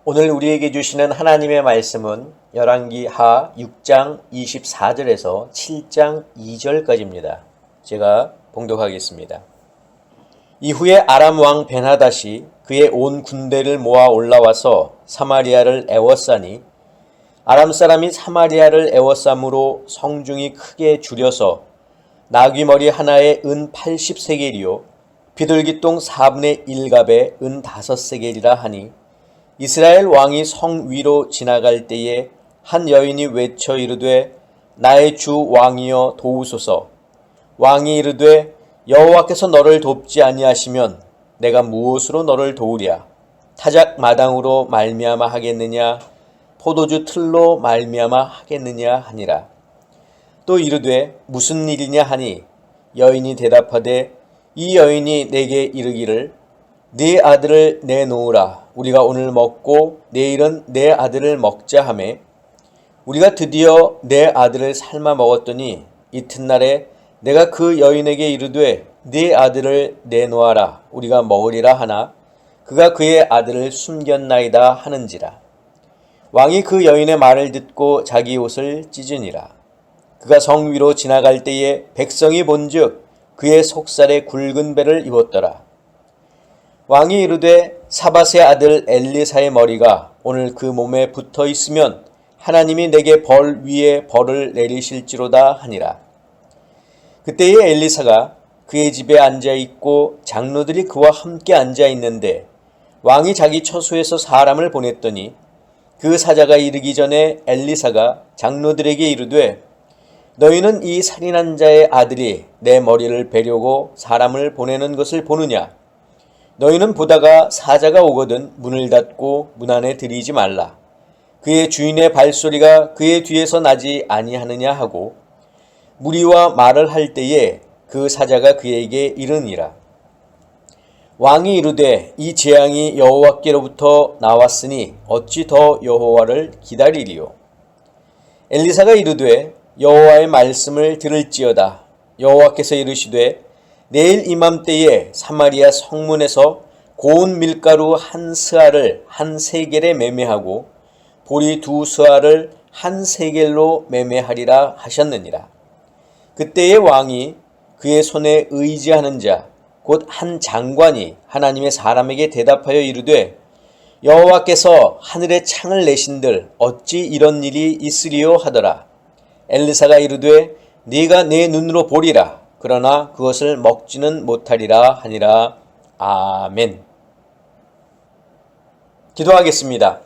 오늘 우리에게 주시는 하나님의 말씀은 열왕기하 6장 24절에서 7장 2절까지입니다. 제가 봉독하겠습니다. 이후에 아람 왕 벤하닷이 그의 온 군대를 모아 올라와서 사마리아를 애워싸니 아람 사람이 사마리아를 애워싸므로 성중이 크게 줄여서 나귀머리 하나에 은 80세겔이요 비둘기똥 4분의 1갑에 은 5세겔이라 하니 이스라엘 왕이 성 위로 지나갈 때에 한 여인이 외쳐 이르되 나의 주 왕이여 도우소서. 왕이 이르되 여호와께서 너를 돕지 아니하시면 내가 무엇으로 너를 도우랴. 타작 마당으로 말미암아 하겠느냐 포도주 틀로 말미암아 하겠느냐 하니라. 또 이르되 무슨 일이냐 하니 여인이 대답하되 이 여인이 내게 이르기를 네 아들을 내놓으라. 우리가 오늘 먹고 내일은 내 아들을 먹자 하매 우리가 드디어 내 아들을 삶아 먹었더니 이튿날에 내가 그 여인에게 이르되 네 아들을 내놓아라. 우리가 먹으리라 하나 그가 그의 아들을 숨겼나이다 하는지라. 왕이 그 여인의 말을 듣고 자기 옷을 찢으니라. 그가 성 위로 지나갈 때에 백성이 본즉 그의 속살에 굵은 배를 입었더라. 왕이 이르되 사밧의 아들 엘리사의 머리가 오늘 그 몸에 붙어 있으면 하나님이 내게 벌 위에 벌을 내리실지로다 하니라. 그때에 엘리사가 그의 집에 앉아 있고 장로들이 그와 함께 앉아 있는데 왕이 자기 처소에서 사람을 보냈더니 그 사자가 이르기 전에 엘리사가 장로들에게 이르되 너희는 이 살인한 자의 아들이 내 머리를 베려고 사람을 보내는 것을 보느냐. 너희는 보다가 사자가 오거든 문을 닫고 문 안에 들이지 말라. 그의 주인의 발소리가 그의 뒤에서 나지 아니하느냐 하고 무리와 말을 할 때에 그 사자가 그에게 이르니라. 왕이 이르되 이 재앙이 여호와께로부터 나왔으니 어찌 더 여호와를 기다리리요. 엘리사가 이르되 여호와의 말씀을 들을지어다. 여호와께서 이르시되 내일 이맘때에 사마리아 성문에서 고운 밀가루 한 스아를 한 세겔에 매매하고 보리 2스아를 한 세겔로 매매하리라 하셨느니라. 그때의 왕이 그의 손에 의지하는 자 곧 한 장관이 하나님의 사람에게 대답하여 이르되 여호와께서 하늘에 창을 내신들 어찌 이런 일이 있으리요 하더라. 엘리사가 이르되 네가 내 눈으로 보리라. 그러나 그것을 먹지는 못하리라 하니라. 아멘. 기도하겠습니다.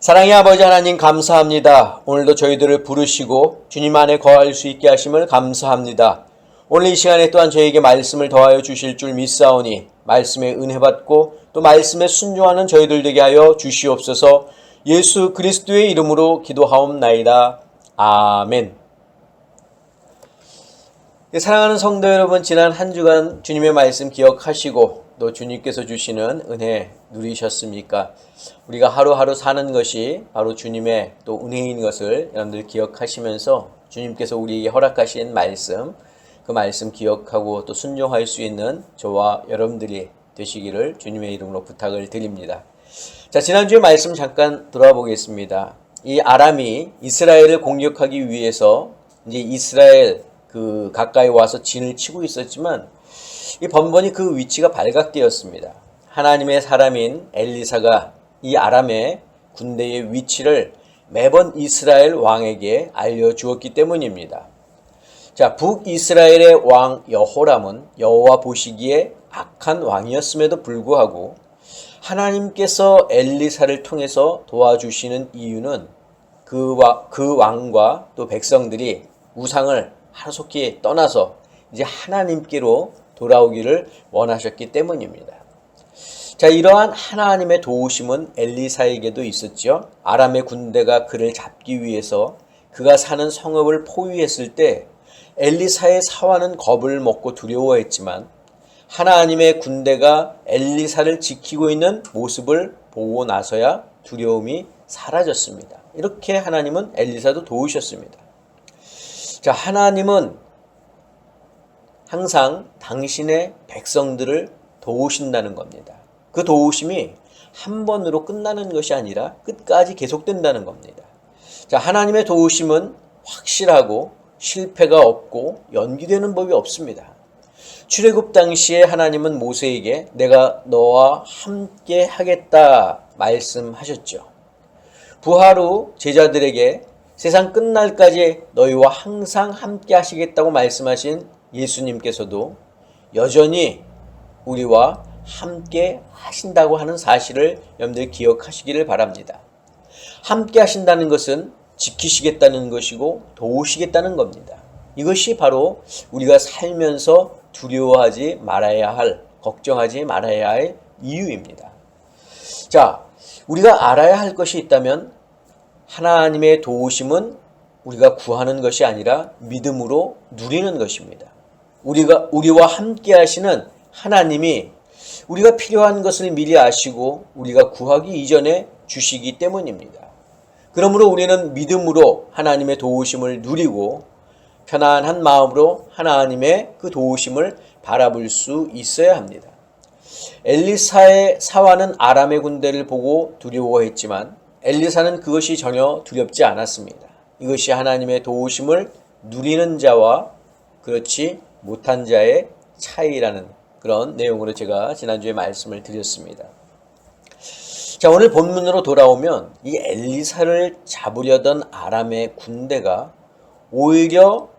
사랑의 아버지 하나님 감사합니다. 오늘도 저희들을 부르시고 주님 안에 거할 수 있게 하심을 감사합니다. 오늘 이 시간에 또한 저에게 말씀을 더하여 주실 줄 믿사오니 말씀에 은혜 받고 또 말씀에 순종하는 저희들 되게 하여 주시옵소서. 예수 그리스도의 이름으로 기도하옵나이다. 아멘. 사랑하는 성도 여러분, 지난 한 주간 주님의 말씀 기억하시고 또 주님께서 주시는 은혜 누리셨습니까? 우리가 하루하루 사는 것이 바로 주님의 또 은혜인 것을 여러분들 기억하시면서 주님께서 우리에게 허락하신 말씀, 그 말씀 기억하고 또 순종할 수 있는 저와 여러분들이 되시기를 주님의 이름으로 부탁을 드립니다. 자, 지난주에 말씀 잠깐 돌아보겠습니다. 이 아람이 이스라엘을 공격하기 위해서 이제 이스라엘 가까이 와서 진을 치고 있었지만 이 번번이 그 위치가 발각되었습니다. 하나님의 사람인 엘리사가 이 아람의 군대의 위치를 매번 이스라엘 왕에게 알려주었기 때문입니다. 자, 북이스라엘의 왕 여호람은 여호와 보시기에 악한 왕이었음에도 불구하고 하나님께서 엘리사를 통해서 도와주시는 이유는 그 왕과 또 백성들이 우상을 하루속히 떠나서 이제 하나님께로 돌아오기를 원하셨기 때문입니다. 자, 이러한 하나님의 도우심은 엘리사에게도 있었죠. 아람의 군대가 그를 잡기 위해서 그가 사는 성읍을 포위했을 때 엘리사의 사환은 겁을 먹고 두려워했지만 하나님의 군대가 엘리사를 지키고 있는 모습을 보고 나서야 두려움이 사라졌습니다. 이렇게 하나님은 엘리사도 도우셨습니다. 자, 하나님은 항상 당신의 백성들을 도우신다는 겁니다. 그 도우심이 한 번으로 끝나는 것이 아니라 끝까지 계속된다는 겁니다. 자, 하나님의 도우심은 확실하고 실패가 없고 연기되는 법이 없습니다. 출애굽 당시에 하나님은 모세에게 내가 너와 함께 하겠다 말씀하셨죠. 부활 후 제자들에게 세상 끝날까지 너희와 항상 함께 하시겠다고 말씀하신 예수님께서도 여전히 우리와 함께 하신다고 하는 사실을 여러분들 기억하시기를 바랍니다. 함께 하신다는 것은 지키시겠다는 것이고 도우시겠다는 겁니다. 이것이 바로 우리가 살면서 두려워하지 말아야 할, 걱정하지 말아야 할 이유입니다. 자, 우리가 알아야 할 것이 있다면 하나님의 도우심은 우리가 구하는 것이 아니라 믿음으로 누리는 것입니다. 우리와 함께 하시는 하나님이 우리가 필요한 것을 미리 아시고 우리가 구하기 이전에 주시기 때문입니다. 그러므로 우리는 믿음으로 하나님의 도우심을 누리고 편안한 마음으로 하나님의 그 도우심을 바라볼 수 있어야 합니다. 엘리사의 사환은 아람의 군대를 보고 두려워했지만 엘리사는 그것이 전혀 두렵지 않았습니다. 이것이 하나님의 도우심을 누리는 자와 그렇지 못한 자의 차이라는 그런 내용으로 제가 지난주에 말씀을 드렸습니다. 자, 오늘 본문으로 돌아오면 이 엘리사를 잡으려던 아람의 군대가 오히려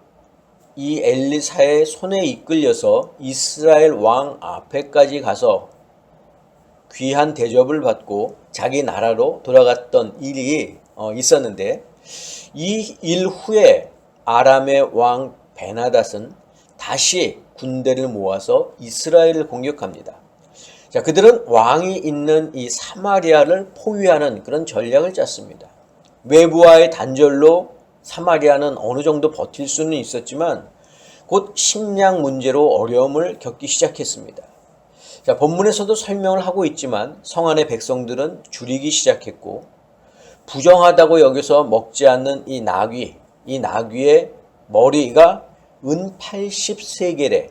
이 엘리사의 손에 이끌려서 이스라엘 왕 앞에까지 가서 귀한 대접을 받고 자기 나라로 돌아갔던 일이 있었는데 이 일 후에 아람의 왕 베나닷은 다시 군대를 모아서 이스라엘을 공격합니다. 자, 그들은 왕이 있는 이 사마리아를 포위하는 그런 전략을 짰습니다. 외부와의 단절로 사마리아는 어느 정도 버틸 수는 있었지만 곧 식량 문제로 어려움을 겪기 시작했습니다. 자, 본문에서도 설명을 하고 있지만 성 안의 백성들은 줄이기 시작했고 부정하다고 여겨서 먹지 않는 이 나귀의 머리가 은 80세겔에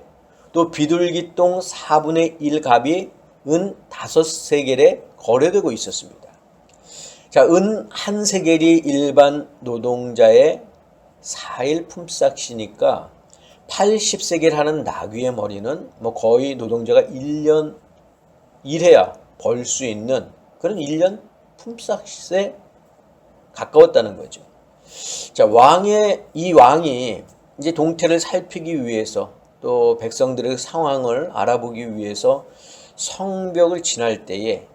또 비둘기똥 4분의 1갑이 은 5세겔에 거래되고 있었습니다. 자, 은 1세겔이 일반 노동자의 4일 품삯이니까 80세겔 하는 나귀의 머리는 거의 노동자가 1년 일해야 벌 수 있는 그런 1년 품삯에 가까웠다는 거죠. 자, 이 왕이 이제 동태를 살피기 위해서 또 백성들의 상황을 알아보기 위해서 성벽을 지날 때에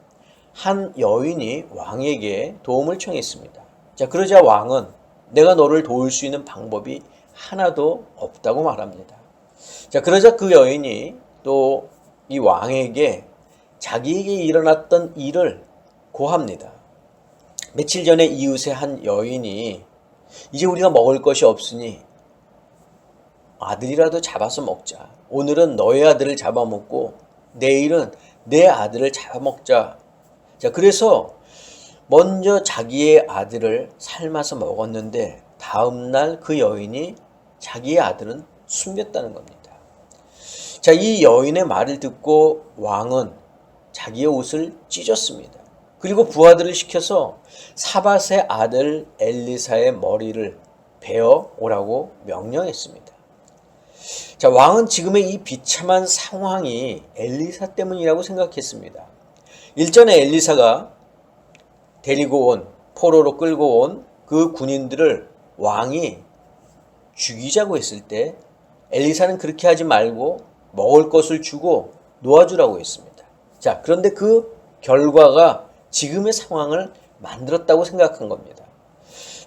한 여인이 왕에게 도움을 청했습니다. 자, 그러자 왕은 내가 너를 도울 수 있는 방법이 하나도 없다고 말합니다. 자, 그러자 그 여인이 또 이 왕에게 자기에게 일어났던 일을 고합니다. 며칠 전에 이웃의 한 여인이 이제 우리가 먹을 것이 없으니 아들이라도 잡아서 먹자. 오늘은 너의 아들을 잡아먹고 내일은 내 아들을 잡아먹자. 자, 그래서 먼저 자기의 아들을 삶아서 먹었는데 다음날 그 여인이 자기의 아들은 숨겼다는 겁니다. 자, 이 여인의 말을 듣고 왕은 자기의 옷을 찢었습니다. 그리고 부하들을 시켜서 사밧의 아들 엘리사의 머리를 베어 오라고 명령했습니다. 자, 왕은 지금의 이 비참한 상황이 엘리사 때문이라고 생각했습니다. 일전에 엘리사가 포로로 끌고 온 그 군인들을 왕이 죽이자고 했을 때 엘리사는 그렇게 하지 말고 먹을 것을 주고 놓아주라고 했습니다. 자, 그런데 그 결과가 지금의 상황을 만들었다고 생각한 겁니다.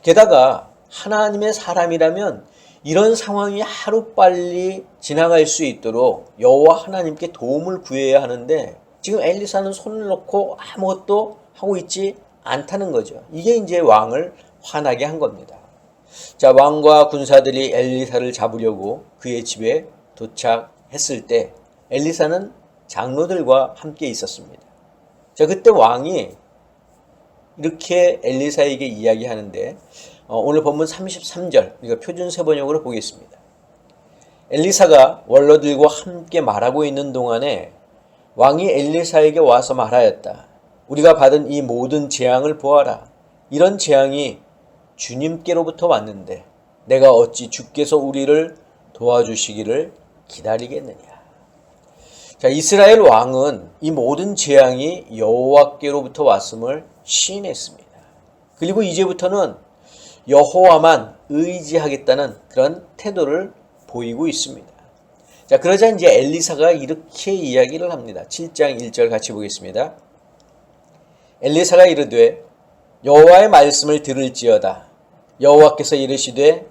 게다가 하나님의 사람이라면 이런 상황이 하루빨리 지나갈 수 있도록 여호와 하나님께 도움을 구해야 하는데 지금 엘리사는 손을 놓고 아무것도 하고 있지 않다는 거죠. 이게 이제 왕을 화나게 한 겁니다. 자, 왕과 군사들이 엘리사를 잡으려고 그의 집에 도착했을 때 엘리사는 장로들과 함께 있었습니다. 자, 그때 왕이 이렇게 엘리사에게 이야기하는데 오늘 본문 33절 우리가 표준 세번역으로 보겠습니다. 엘리사가 원로들과 함께 말하고 있는 동안에 왕이 엘리사에게 와서 말하였다. 우리가 받은 이 모든 재앙을 보아라. 이런 재앙이 주님께로부터 왔는데 내가 어찌 주께서 우리를 도와주시기를 기다리겠느냐. 자, 이스라엘 왕은 이 모든 재앙이 여호와께로부터 왔음을 시인했습니다. 그리고 이제부터는 여호와만 의지하겠다는 그런 태도를 보이고 있습니다. 자, 그러자 이제 엘리사가 이렇게 이야기를 합니다. 7장 1절 같이 보겠습니다. 엘리사가 이르되 여호와의 말씀을 들을지어다. 여호와께서 이르시되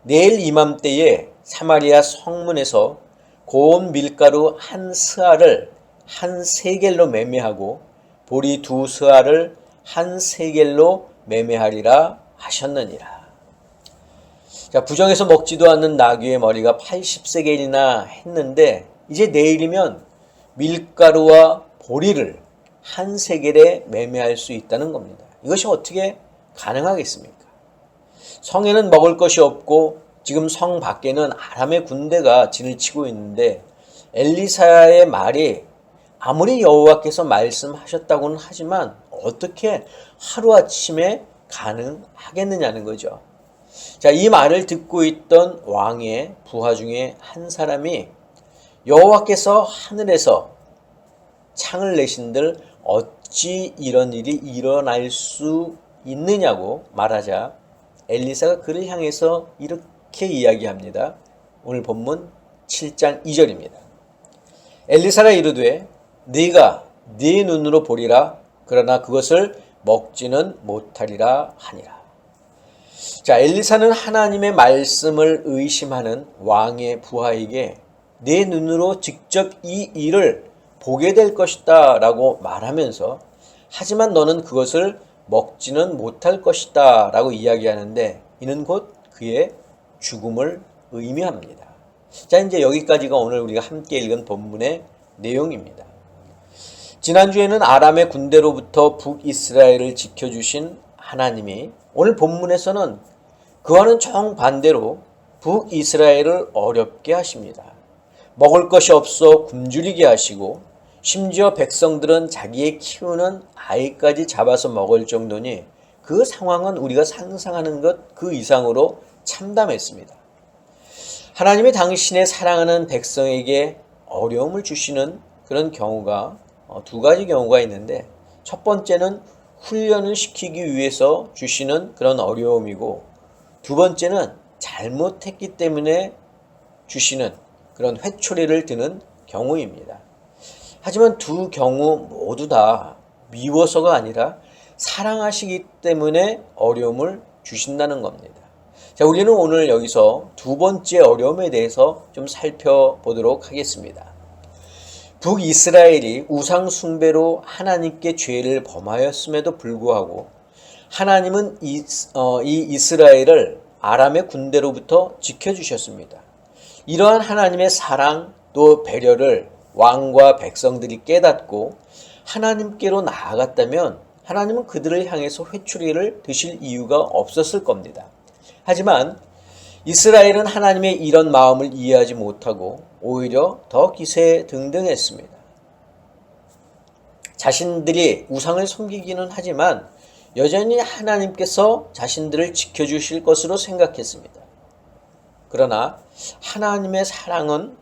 내일 이맘때에 사마리아 성문에서 고운 밀가루 한 스아를 한 세겔로 매매하고 보리 두 스아를 한 세겔로 매매하리라 하셨느니라. 자, 부정해서 먹지도 않는 나귀의 머리가 80세겔이나 했는데 이제 내일이면 밀가루와 보리를 한 세겔에 매매할 수 있다는 겁니다. 이것이 어떻게 가능하겠습니까? 성에는 먹을 것이 없고 지금 성 밖에는 아람의 군대가 진을 치고 있는데 엘리사의 말이 아무리 여호와께서 말씀하셨다고는 하지만 어떻게 하루아침에 가능하겠느냐는 거죠. 자, 이 말을 듣고 있던 왕의 부하 중에 한 사람이 여호와께서 하늘에서 창을 내신들 어찌 이런 일이 일어날 수 있느냐고 말하자 엘리사가 그를 향해서 이렇게 이야기합니다. 오늘 본문 7장 2절입니다. 엘리사가 이르되 네가 네 눈으로 보리라 그러나 그것을 먹지는 못하리라 하니라. 자, 엘리사는 하나님의 말씀을 의심하는 왕의 부하에게 내 눈으로 직접 이 일을 보게 될 것이다 라고 말하면서 하지만 너는 그것을 먹지는 못할 것이다 라고 이야기하는데 이는 곧 그의 죽음을 의미합니다. 자, 이제 여기까지가 오늘 우리가 함께 읽은 본문의 내용입니다. 지난주에는 아람의 군대로부터 북이스라엘을 지켜주신 하나님이 오늘 본문에서는 그와는 정반대로 북이스라엘을 어렵게 하십니다. 먹을 것이 없어 굶주리게 하시고 심지어 백성들은 자기의 키우는 아이까지 잡아서 먹을 정도니 그 상황은 우리가 상상하는 것 그 이상으로 참담했습니다. 하나님이 당신의 사랑하는 백성에게 어려움을 주시는 그런 경우가 두 가지 경우가 있는데 첫 번째는 훈련을 시키기 위해서 주시는 그런 어려움이고 두 번째는 잘못했기 때문에 주시는 그런 회초리를 드는 경우입니다. 하지만 두 경우 모두 다 미워서가 아니라 사랑하시기 때문에 어려움을 주신다는 겁니다. 자, 우리는 오늘 여기서 두 번째 어려움에 대해서 좀 살펴보도록 하겠습니다. 북이스라엘이 우상 숭배로 하나님께 죄를 범하였음에도 불구하고 하나님은 이 이스라엘을 아람의 군대로부터 지켜주셨습니다. 이러한 하나님의 사랑 또 배려를 왕과 백성들이 깨닫고 하나님께로 나아갔다면 하나님은 그들을 향해서 회초리를 드실 이유가 없었을 겁니다. 하지만 이스라엘은 하나님의 이런 마음을 이해하지 못하고 오히려 더 기세등등했습니다. 자신들이 우상을 섬기기는 하지만 여전히 하나님께서 자신들을 지켜주실 것으로 생각했습니다. 그러나 하나님의 사랑은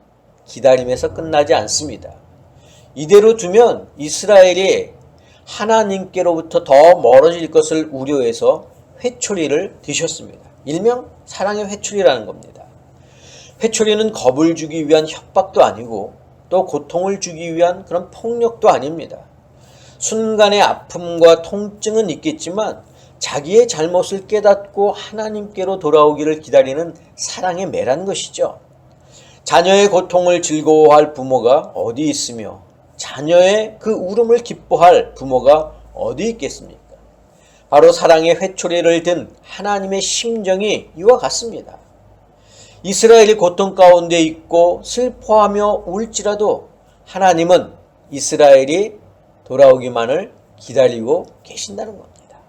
기다림에서 끝나지 않습니다. 이대로 두면 이스라엘이 하나님께로부터 더 멀어질 것을 우려해서 회초리를 드셨습니다. 일명 사랑의 회초리라는 겁니다. 회초리는 겁을 주기 위한 협박도 아니고 또 고통을 주기 위한 그런 폭력도 아닙니다. 순간의 아픔과 통증은 있겠지만 자기의 잘못을 깨닫고 하나님께로 돌아오기를 기다리는 사랑의 매라는 것이죠. 자녀의 고통을 즐거워할 부모가 어디 있으며 자녀의 그 울음을 기뻐할 부모가 어디 있겠습니까? 바로 사랑의 회초리를 든 하나님의 심정이 이와 같습니다. 이스라엘이 고통 가운데 있고 슬퍼하며 울지라도 하나님은 이스라엘이 돌아오기만을 기다리고 계신다는 겁니다.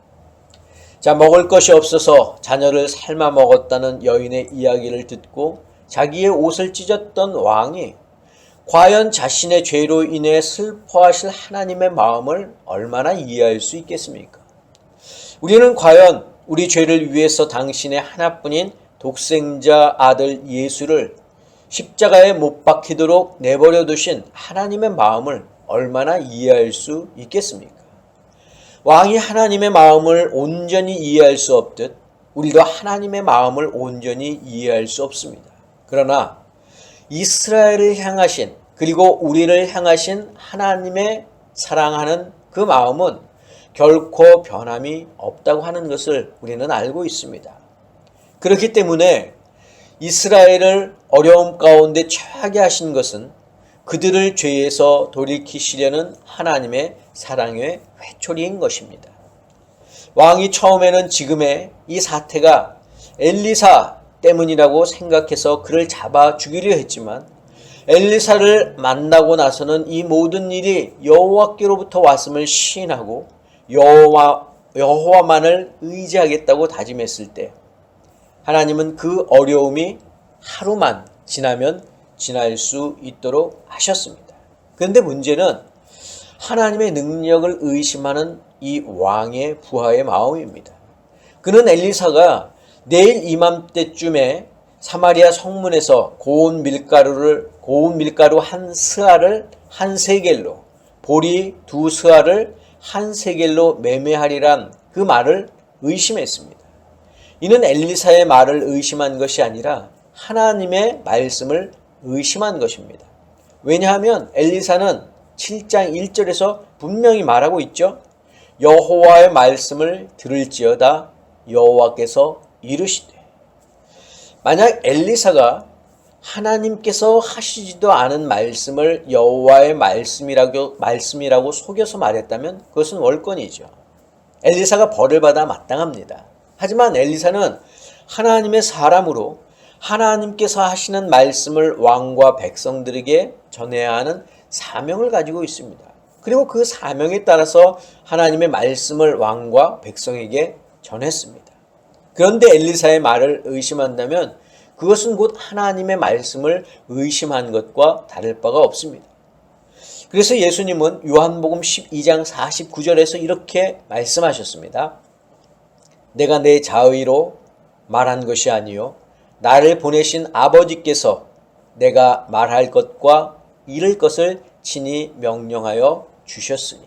자, 먹을 것이 없어서 자녀를 삶아 먹었다는 여인의 이야기를 듣고 자기의 옷을 찢었던 왕이 과연 자신의 죄로 인해 슬퍼하실 하나님의 마음을 얼마나 이해할 수 있겠습니까? 우리는 과연 우리 죄를 위해서 당신의 하나뿐인 독생자 아들 예수를 십자가에 못 박히도록 내버려 두신 하나님의 마음을 얼마나 이해할 수 있겠습니까? 왕이 하나님의 마음을 온전히 이해할 수 없듯 우리도 하나님의 마음을 온전히 이해할 수 없습니다. 그러나 이스라엘을 향하신 그리고 우리를 향하신 하나님의 사랑하는 그 마음은 결코 변함이 없다고 하는 것을 우리는 알고 있습니다. 그렇기 때문에 이스라엘을 어려움 가운데 처하게 하신 것은 그들을 죄에서 돌이키시려는 하나님의 사랑의 회초리인 것입니다. 왕이 처음에는 지금의 이 사태가 엘리사 때문이라고 생각해서 그를 잡아 죽이려 했지만 엘리사를 만나고 나서는 이 모든 일이 여호와께로부터 왔음을 시인하고 여호와만을 의지하겠다고 다짐했을 때 하나님은 그 어려움이 하루만 지나면 지날 수 있도록 하셨습니다. 그런데 문제는 하나님의 능력을 의심하는 이 왕의 부하의 마음입니다. 그는 엘리사가 내일 이맘때쯤에 사마리아 성문에서 고운 밀가루 한 스아를 한 세겔로, 보리 두 스아를 한 세겔로 매매하리란 그 말을 의심했습니다. 이는 엘리사의 말을 의심한 것이 아니라 하나님의 말씀을 의심한 것입니다. 왜냐하면 엘리사는 7장 1절에서 분명히 말하고 있죠. 여호와의 말씀을 들을지어다 여호와께서 이르시되. 만약 엘리사가 하나님께서 하시지도 않은 말씀을 여호와의 말씀이라고 속여서 말했다면 그것은 월권이죠. 엘리사가 벌을 받아 마땅합니다. 하지만 엘리사는 하나님의 사람으로 하나님께서 하시는 말씀을 왕과 백성들에게 전해야 하는 사명을 가지고 있습니다. 그리고 그 사명에 따라서 하나님의 말씀을 왕과 백성에게 전했습니다. 그런데 엘리사의 말을 의심한다면 그것은 곧 하나님의 말씀을 의심한 것과 다를 바가 없습니다. 그래서 예수님은 요한복음 12장 49절에서 이렇게 말씀하셨습니다. 내가 내 자의로 말한 것이 아니요 나를 보내신 아버지께서 내가 말할 것과 이를 것을 친히 명령하여 주셨으니.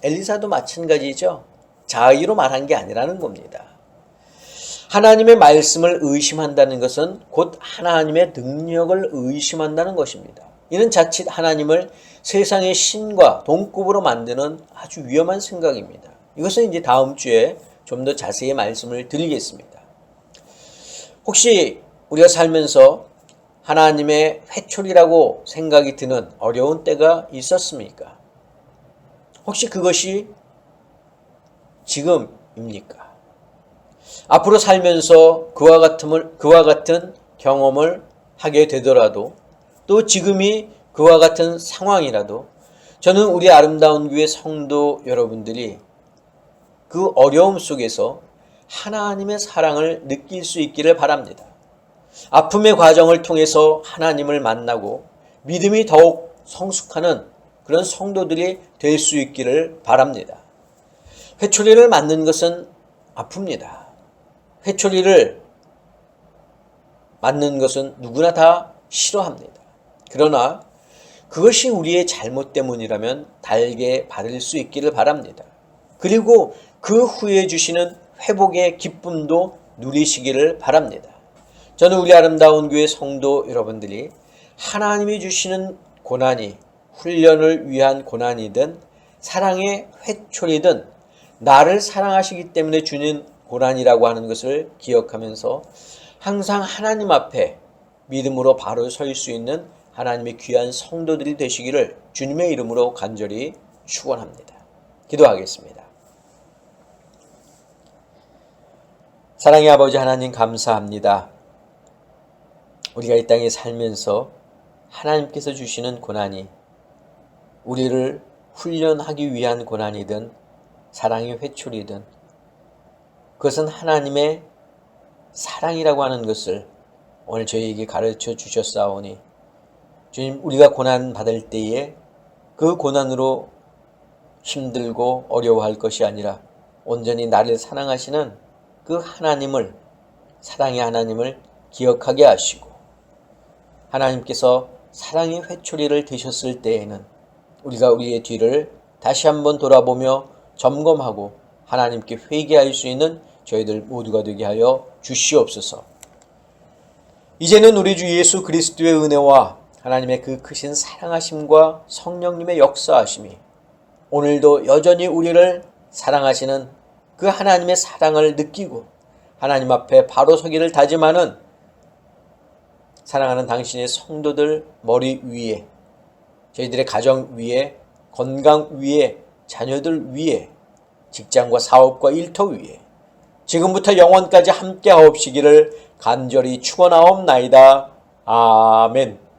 엘리사도 마찬가지죠. 자의로 말한 게 아니라는 겁니다. 하나님의 말씀을 의심한다는 것은 곧 하나님의 능력을 의심한다는 것입니다. 이는 자칫 하나님을 세상의 신과 동급으로 만드는 아주 위험한 생각입니다. 이것은 이제 다음 주에 좀 더 자세히 말씀을 드리겠습니다. 혹시 우리가 살면서 하나님의 회초리라고 생각이 드는 어려운 때가 있었습니까? 혹시 그것이 지금입니까? 앞으로 살면서 그와 같은 경험을 하게 되더라도 또 지금이 그와 같은 상황이라도 저는 우리 아름다운 교회 성도 여러분들이 그 어려움 속에서 하나님의 사랑을 느낄 수 있기를 바랍니다. 아픔의 과정을 통해서 하나님을 만나고 믿음이 더욱 성숙하는 그런 성도들이 될 수 있기를 바랍니다. 회초리를 맞는 것은 아픕니다. 회초리를 맞는 것은 누구나 다 싫어합니다. 그러나 그것이 우리의 잘못 때문이라면 달게 받을 수 있기를 바랍니다. 그리고 그 후에 주시는 회복의 기쁨도 누리시기를 바랍니다. 저는 우리 아름다운 교회 성도 여러분들이 하나님이 주시는 고난이 훈련을 위한 고난이든 사랑의 회초리든 나를 사랑하시기 때문에 주는 고난이라고 하는 것을 기억하면서 항상 하나님 앞에 믿음으로 바로 설 수 있는 하나님의 귀한 성도들이 되시기를 주님의 이름으로 간절히 축원합니다. 기도하겠습니다. 사랑의 아버지 하나님 감사합니다. 우리가 이 땅에 살면서 하나님께서 주시는 고난이 우리를 훈련하기 위한 고난이든 사랑의 회초리든 그것은 하나님의 사랑이라고 하는 것을 오늘 저희에게 가르쳐 주셨사오니 주님, 우리가 고난 받을 때에 그 고난으로 힘들고 어려워할 것이 아니라 온전히 나를 사랑하시는 그 하나님을, 사랑의 하나님을 기억하게 하시고, 하나님께서 사랑의 회초리를 드셨을 때에는 우리가 우리의 뒤를 다시 한번 돌아보며 점검하고 하나님께 회개할 수 있는 저희들 모두가 되게 하여 주시옵소서. 이제는 우리 주 예수 그리스도의 은혜와 하나님의 그 크신 사랑하심과 성령님의 역사하심이 오늘도 여전히 우리를 사랑하시는 그 하나님의 사랑을 느끼고 하나님 앞에 바로 서기를 다짐하는 사랑하는 당신의 성도들 머리 위에, 저희들의 가정 위에, 건강 위에, 자녀들 위에, 직장과 사업과 일터 위에 지금부터 영원까지 함께 하옵시기를 간절히 축원하옵나이다. 아멘.